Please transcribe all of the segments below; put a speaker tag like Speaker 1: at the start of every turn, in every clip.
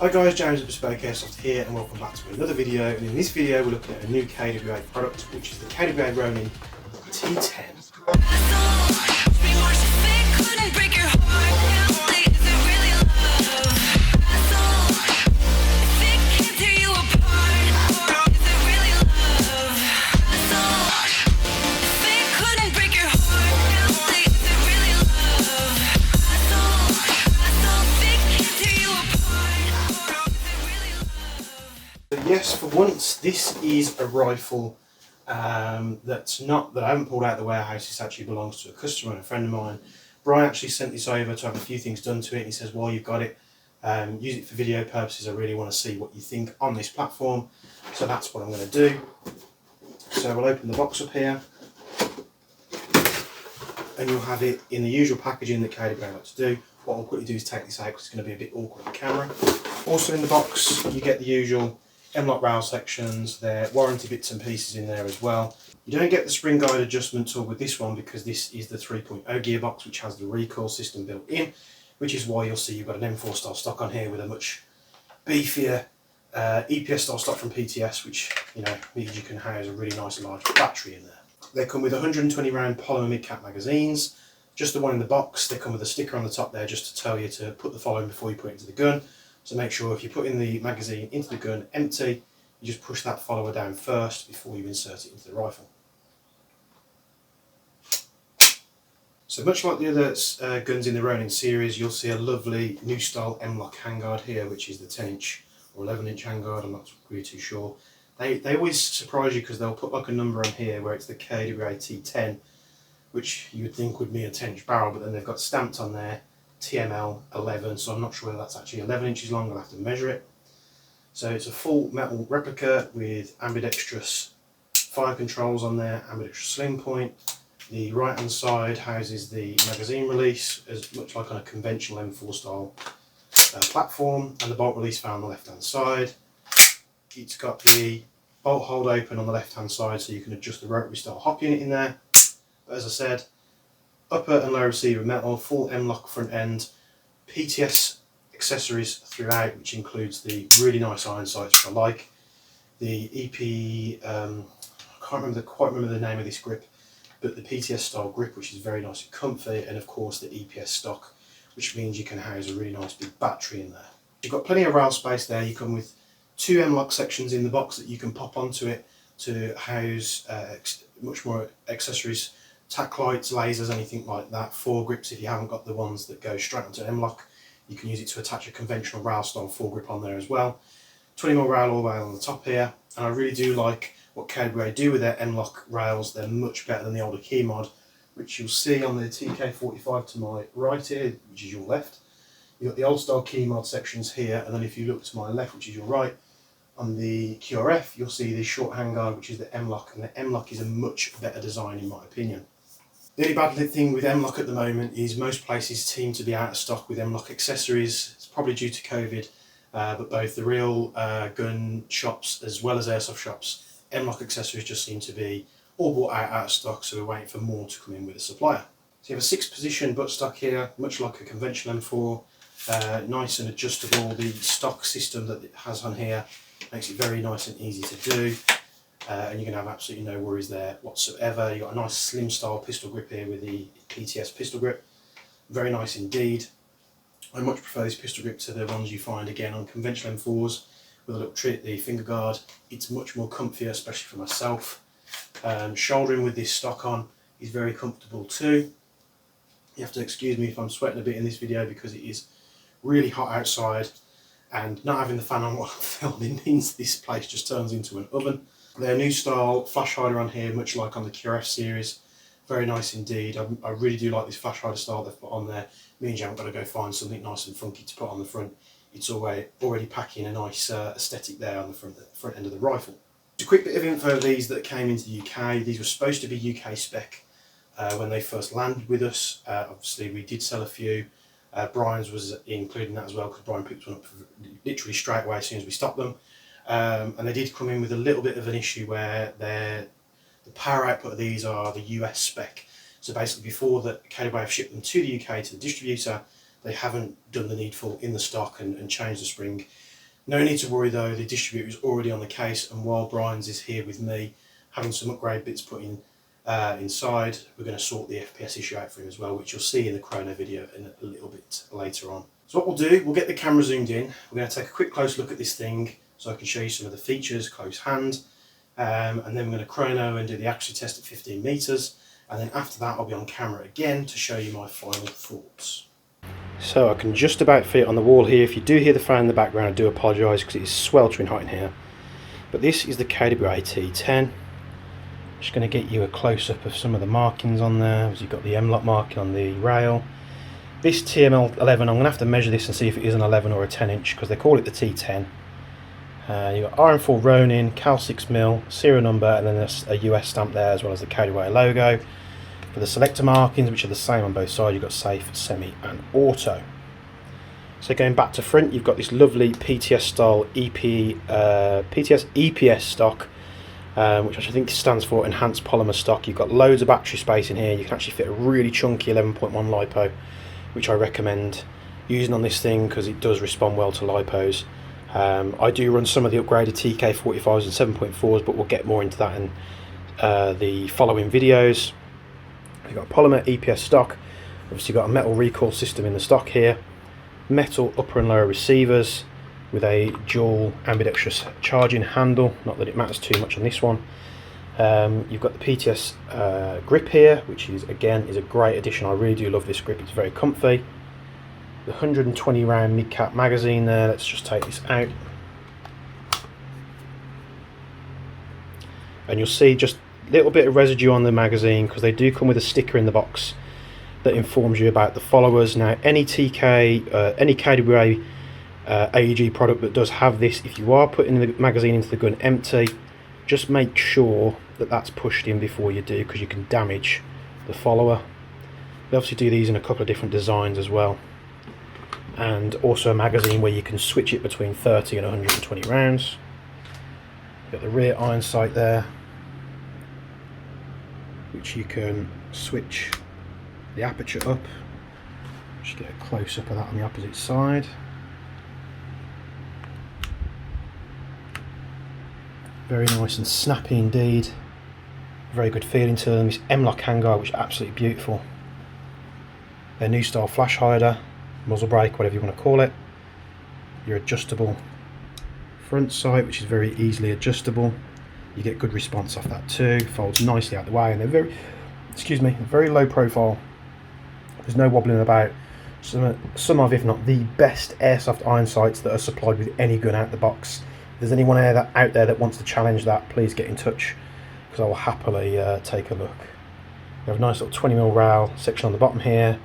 Speaker 1: Hi guys, James at Bespoke Airsoft here and welcome back to another video, and in this video we're looking at a new KWA product, which is the KWA Ronin T10. Yes, for once, this is a rifle that I haven't pulled out of the warehouse. This actually belongs to a customer and a friend of mine. Brian actually sent this over to have a few things done to it, and he says, while you've got it, use it for video purposes. I really want to see what you think on this platform, so that's what I'm going to do. So we'll open the box up here, and you'll have it in the usual packaging that KWA like to do. What I'll quickly do is take this out because it's going to be a bit awkward on camera. Also in the box, you get the usual M-lock rail sections, their warranty bits and pieces in there as well. You don't get the spring guide adjustment tool with this one because this is the 3.0 gearbox, which has the recoil system built in, which is why you'll see you've got an M4 style stock on here with a much beefier EPS style stock from PTS, which means you can house a really nice large battery in there. They come with 120 round polymer mid-cap magazines, just the one in the box. They come with a sticker on the top there just to tell you to put the following before you put it into the gun. So make sure if you put in the magazine into the gun empty, you just push that follower down first before you insert it into the rifle. So much like the other guns in the Ronin series, you'll see a lovely new style M-lock handguard here, which is the 10-inch or 11-inch handguard. I'm not really too sure. They always surprise you because they'll put like a number on here where it's the KWA T10, which you would think would be a 10-inch barrel, but then they've got stamped on there TML 11, so I'm not sure whether that's actually 11 inches long. I'll have to measure it. So it's a full metal replica with ambidextrous fire controls on there, ambidextrous sling point. The right hand side houses the magazine release, as much like on a conventional M4 style platform, and the bolt release valve on the left hand side. It's got the bolt hold open on the left hand side, so you can adjust the rotary style hop unit in there. But as I said, upper and lower receiver metal, full M-lock front end, PTS accessories throughout, which includes the really nice iron sights, which I like. The EP, I can't quite remember the name of this grip, but the PTS style grip, which is very nice and comfy, and of course the EPS stock, which means you can house a really nice big battery in there. You've got plenty of rail space there. You come with two M-lock sections in the box that you can pop onto it to house much more accessories. Tack lights, lasers, anything like that. 4 grips if you haven't got the ones that go straight onto M-lock. You can use it to attach a conventional rail style 4-grip on there as well. 20 mil rail all the way on the top here, and I really do like what KWA do with their M-lock rails. They're much better than the older key mod, which you'll see on the TK45 to my right here, which is your left. You've got the old style key mod sections here, and then if you look to my left, which is your right, on the QRF, you'll see the short handguard, which is the M-lock, and the M-lock is a much better design in my opinion. The only bad thing with M-lock at the moment is most places seem to be out of stock with M-lock accessories. It's probably due to COVID, but both the real gun shops as well as airsoft shops, M-lock accessories just seem to be all bought out of stock, so we're waiting for more to come in with a supplier. So you have a 6-position buttstock here, much like a conventional M4, nice and adjustable. The stock system that it has on here makes it very nice and easy to do. And you're going to have absolutely no worries there whatsoever. You've got a nice slim style pistol grip here with the PTS pistol grip. Very nice indeed. I much prefer this pistol grip to the ones you find again on conventional M4s with a little trick, the finger guard. It's much more comfier, especially for myself. Shouldering with this stock on is very comfortable too. You have to excuse me if I'm sweating a bit in this video because it is really hot outside, and not having the fan on while I'm filming means this place just turns into an oven. Their new style flash hider on here, much like on the QRF series, very nice indeed. I really do like this flash hider style they've put on there. It means you haven't got to go find something nice and funky to put on the front. It's already packing a nice aesthetic there on the front end of the rifle. Just a quick bit of info of these that came into the UK. These were supposed to be UK spec when they first landed with us. Obviously we did sell a few. Brian's was including that as well because Brian picked one up literally straight away as soon as we stopped them. And they did come in with a little bit of an issue where the power output of these are the US spec. So basically before that KWA have shipped them to the UK to the distributor, they haven't done the needful in the stock and changed the spring. No need to worry though, the distributor is already on the case, and while Brian's is here with me having some upgrade bits put in inside, we're going to sort the FPS issue out for him as well, which you'll see in the chrono video in a little bit later on. So what we'll do, we'll get the camera zoomed in, we're going to take a quick close look at this thing so I can show you some of the features close hand, and then we're going to chrono and do the accuracy test at 15 meters, and then after that I'll be on camera again to show you my final thoughts. So I can just about fit it on the wall here. If you do hear the fan in the background, I do apologise because it is sweltering hot in here. But this is the KWA T10. Just going to get you a close-up of some of the markings on there. As you've got the M-lock marking on the rail. This TML11, I'm going to have to measure this and see if it is an 11 or a 10 inch because they call it the T10. You've got RM4 Ronin, Cal 6mm, serial number, and then there's a US stamp there as well as the KWA logo. For the selector markings, which are the same on both sides, you've got safe, semi and auto. So going back to front, you've got this lovely PTS style PTS EPS stock, which I think stands for enhanced polymer stock. You've got loads of battery space in here. You can actually fit a really chunky 11.1 lipo, which I recommend using on this thing because it does respond well to lipos. I do run some of the upgraded TK45s and 7.4s, but we'll get more into that in the following videos. You've got polymer EPS stock, obviously got a metal recoil system in the stock here, metal upper and lower receivers with a dual ambidextrous charging handle, not that it matters too much on this one. You've got the PTS grip here, which is again is a great addition. I really do love this grip, it's very comfy. The 120 round mid-cap magazine there, let's just take this out. And you'll see just little bit of residue on the magazine because they do come with a sticker in the box that informs you about the followers. Now any any KWA AEG product that does have this, if you are putting the magazine into the gun empty, just make sure that that's pushed in before you do because you can damage the follower. They obviously do these in a couple of different designs as well, and also a magazine where you can switch it between 30 and 120 rounds. You've got the rear iron sight there, which you can switch the aperture up. Just get a close up of that on the opposite side. Very nice and snappy indeed. Very good feeling to them. This M-lock handguard, which is absolutely beautiful. Their new style flash hider, muzzle brake, whatever you want to call it. Your adjustable front sight, which is very easily adjustable. You get good response off that too. Folds nicely out the way, and they're very low profile. There's no wobbling about. Some of, if not the best airsoft iron sights that are supplied with any gun out the box. If there's anyone out there that wants to challenge that, please get in touch because I will happily take a look. You have a nice little 20mm rail section on the bottom here.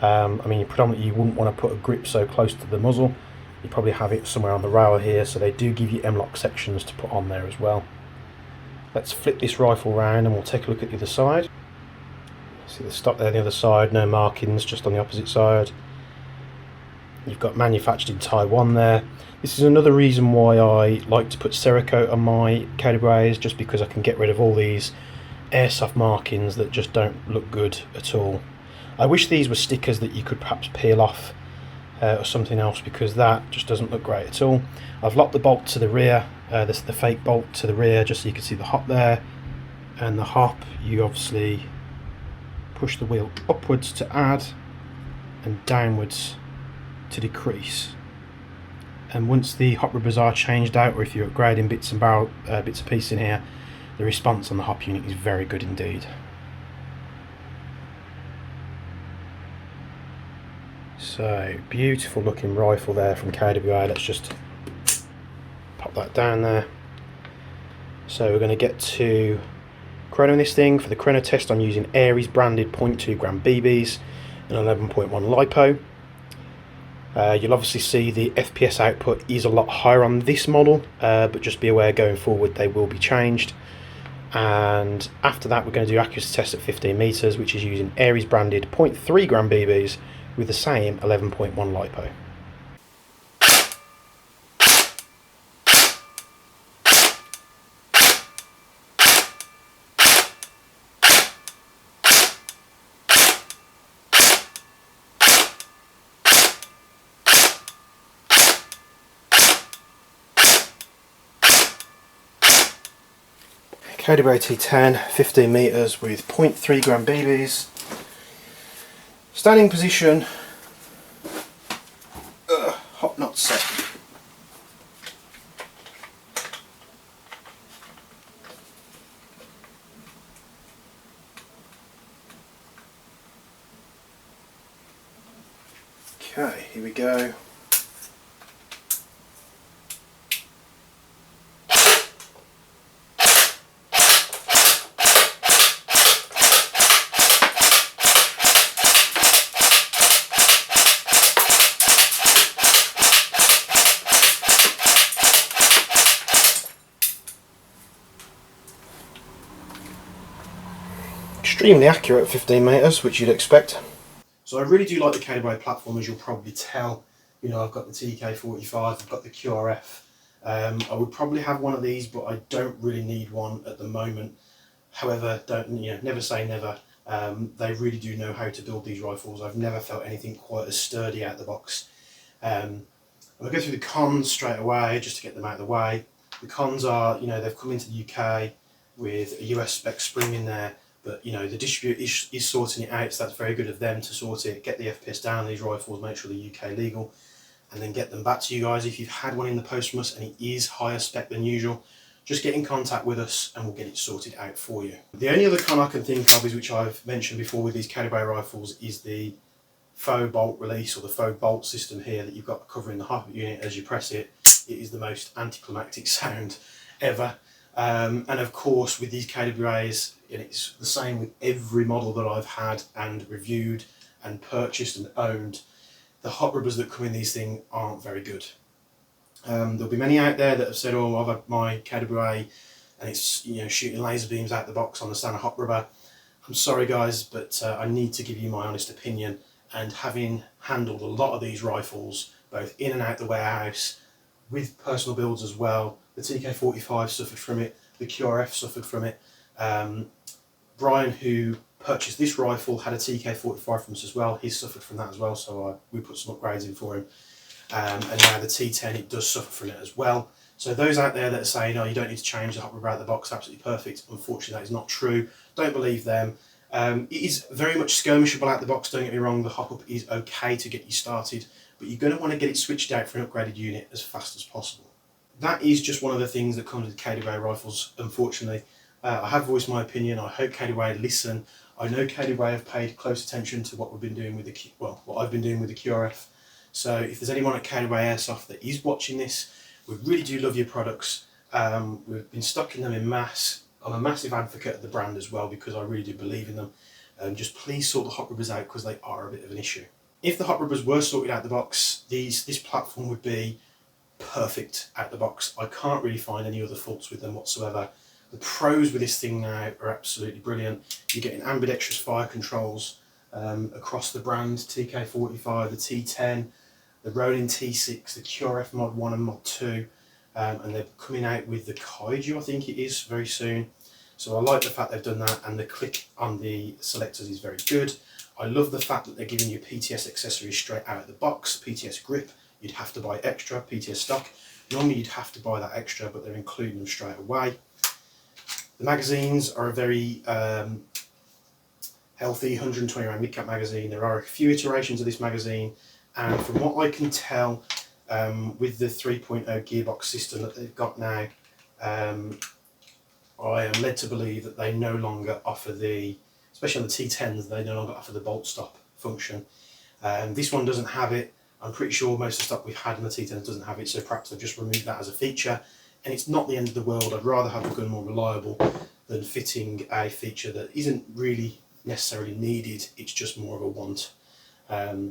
Speaker 1: I mean, predominantly you wouldn't want to put a grip so close to the muzzle. You probably have it somewhere on the rail here, so they do give you M-lock sections to put on there as well. Let's flip this rifle round and we'll take a look at the other side. See the stock there on the other side, no markings, just on the opposite side. You've got manufactured in Taiwan there. This is another reason why I like to put Cerakote on my KWAs, just because I can get rid of all these airsoft markings that just don't look good at all. I wish these were stickers that you could perhaps peel off or something else, because that just doesn't look great at all. I've locked the bolt to the rear, this is the fake bolt to the rear, just so you can see the hop there, and the hop you obviously push the wheel upwards to add and downwards to decrease. And once the hop rubbers are changed out, or if you're upgrading bits and pieces in here, the response on the hop unit is very good indeed. So, beautiful looking rifle there from KWA. Let's just pop that down there. So we're going to get to chronoing this thing. For the chrono test, I'm using Aries branded 0.2 gram BBs and 11.1 lipo. You'll obviously see the FPS output is a lot higher on this model, but just be aware going forward they will be changed. And after that we're going to do accuracy test at 15 meters, which is using Aries branded 0.3 gram BBs with the same 11.1 lipo. KWA T10, 15 metres with 0.3 gram BBs. Standing position, hop not set. Okay, here we go. Extremely accurate 15 metres, which you'd expect. So I really do like the KWA platform, as you'll probably tell. You know, I've got the TK45, I've got the QRF. I would probably have one of these, but I don't really need one at the moment. However, never say never. They really do know how to build these rifles. I've never felt anything quite as sturdy out of the box. I'll go through the cons straight away, just to get them out of the way. The cons are, they've come into the UK with a US spec spring in there, but the distributor is sorting it out, so that's very good of them to sort it, get the FPS down on these rifles, make sure they're UK legal, and then get them back to you guys. If you've had one in the post from us and it is higher spec than usual, just get in contact with us and we'll get it sorted out for you. The only other con I can think of is, which I've mentioned before with these KWA rifles, is the faux bolt release, or the faux bolt system here that you've got covering the hop unit. As you press it, it is the most anticlimactic sound ever. And of course with these KWAs, and it's the same with every model that I've had and reviewed and purchased and owned, the hot rubbers that come in these things aren't very good. There'll be many out there that have said, oh, I've had my KWA and it's shooting laser beams out the box on the standard hot rubber. I'm sorry guys, but I need to give you my honest opinion, and having handled a lot of these rifles both in and out the warehouse with personal builds as well, the TK45 suffered from it, the QRF suffered from it. Brian, who purchased this rifle, had a TK45 from us as well. He suffered from that as well, so we put some upgrades in for him. And now the T10, it does suffer from it as well. So those out there that are saying, oh, you don't need to change the hot rubber out of the box, absolutely perfect, unfortunately that is not true. Don't believe them. It is very much skirmishable out the box, don't get me wrong. The hop up is okay to get you started, but you're going to want to get it switched out for an upgraded unit as fast as possible. That is just one of the things that comes with KWA rifles, unfortunately. I have voiced my opinion. I hope KWA listen. I know KWA have paid close attention to what we've been doing with what I've been doing with the QRF. So if there's anyone at KWA Airsoft that is watching this, we really do love your products. We've been stocking them in mass. I'm a massive advocate of the brand as well, because I really do believe in them. Just please sort the hot rubbers out, because they are a bit of an issue. If the hot rubbers were sorted out the box, this platform would be perfect out the box. I can't really find any other faults with them whatsoever. The pros with this thing now are absolutely brilliant. You're getting ambidextrous fire controls across the brand, TK45, the T10, the Ronin T6, the QRF Mod 1 and Mod 2, and they're coming out with the Kaiju, I think it is, very soon. So I like the fact they've done that, and the click on the selectors is very good. I love the fact that they're giving you PTS accessories straight out of the box. PTS grip, you'd have to buy extra. PTS stock, normally you'd have to buy that extra, but they're including them straight away. The magazines are a very healthy 120 round mid-cap magazine. There are a few iterations of this magazine, and from what I can tell, with the 3.0 gearbox system that they've got now, I am led to believe that they no longer offer the, especially on the T10s, they no longer offer the bolt stop function. This one doesn't have it. I'm pretty sure most of the stock we've had on the T10s doesn't have it, so perhaps they've just removed that as a feature. And it's not the end of the world. I'd rather have the gun more reliable than fitting a feature that isn't really necessarily needed, it's just more of a want.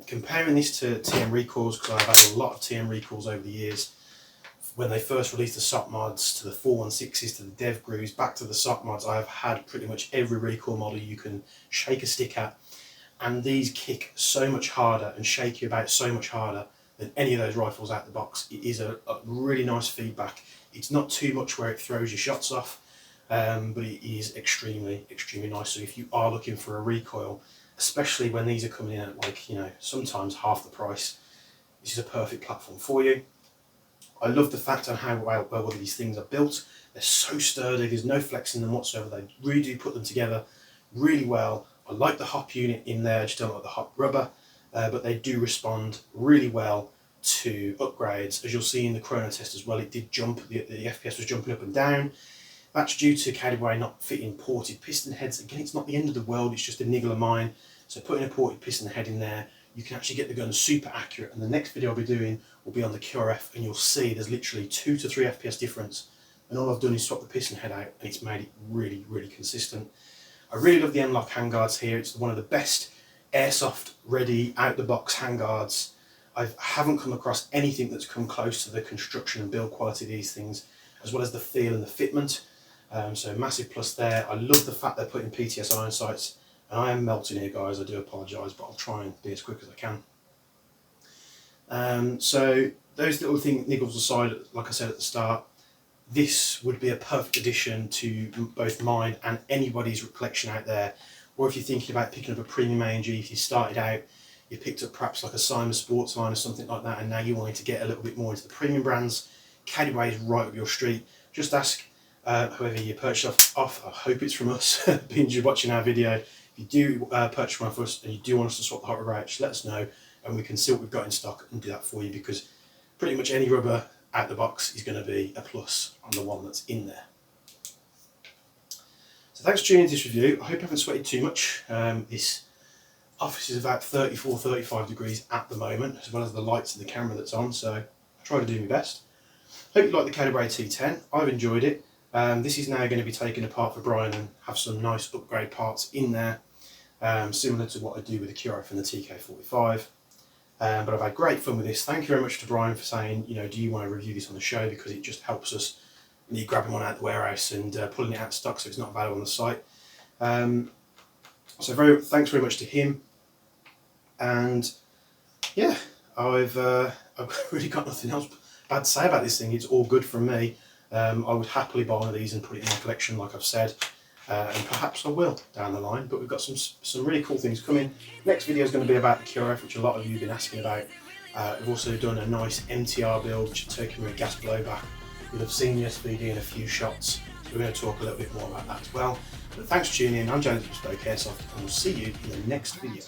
Speaker 1: Comparing this to TM recalls, because I've had a lot of TM recalls over the years, when they first released the SOC mods, to the 416s, to the dev grooves, back to the SOC mods, I've had pretty much every recall model you can shake a stick at, and these kick so much harder and shake you about so much harder than any of those rifles out the box. It is a really nice feedback. It's not too much where it throws your shots off, but it is extremely, extremely nice. So if you are looking for a recoil, especially when these are coming in at, like, sometimes half the price, this is a perfect platform for you. I love the fact on how well these things are built. They're so sturdy, there's no flex in them whatsoever. They really do put them together really well. I like the hop unit in there, I just don't like the hop rubber, but they do respond really well to upgrades. As you'll see in the chrono test as well, it did jump, the FPS was jumping up and down. That's due to KWA not fitting ported piston heads. Again, it's not the end of the world, it's just a niggle of mine. So putting a ported piston head in there, you can actually get the gun super accurate. And the next video I'll be doing will be on the QRF, and you'll see there's literally 2 to 3 FPS difference. And all I've done is swap the piston head out, and it's made it really, really consistent. I really love the M-LOK handguards here. It's one of the best airsoft ready out the box handguards. I haven't come across anything that's come close to the construction and build quality of these things, as well as the feel and the fitment. So massive plus there. I love the fact they're putting PTS iron sights, and I am melting here, guys. I do apologise, but I'll try and be as quick as I can. So those little niggles aside, like I said at the start, this would be a perfect addition to both mine and anybody's collection out there. Or if you're thinking about picking up a premium AEG, if you started out, you picked up perhaps like a Simon Sportsline or something like that, and now you wanted to get a little bit more into the premium brands, KWA is right up your street. Just ask whoever you purchase off, I hope it's from us, being you're watching our video. If you do purchase one of us and you do want us to swap the hot rubber out, just let us know and we can see what we've got in stock and do that for you, because pretty much any rubber out the box is going to be a plus on the one that's in there. So thanks for tuning into this review. I hope you haven't sweated too much. This office is about 34-35 degrees at the moment, as well as the lights and the camera that's on, so I try to do my best. Hope you like the KWA T10. I've enjoyed it. This is now going to be taken apart for Brian and have some nice upgrade parts in there, similar to what I do with the QRF and the TK45. But I've had great fun with this. Thank you very much to Brian for saying, you know, do you want to review this on the show, because it just helps us, me grabbing one out of the warehouse and pulling it out of stock so it's not available on the site. So thanks very much to him. And yeah, I've really got nothing else bad to say about this thing. It's all good from me. I would happily buy one of these and put it in my collection, like I've said, and perhaps I will down the line. But we've got some really cool things coming. Next video is going to be about the QRF, which a lot of you have been asking about. We've also done a nice MTR build, which is Turkey Marine gas blowback. You'll have seen the SVD in a few shots, so we're going to talk a little bit more about that as well. But thanks for tuning in. I'm James from Bespoke Airsoft, and we'll see you in the next video.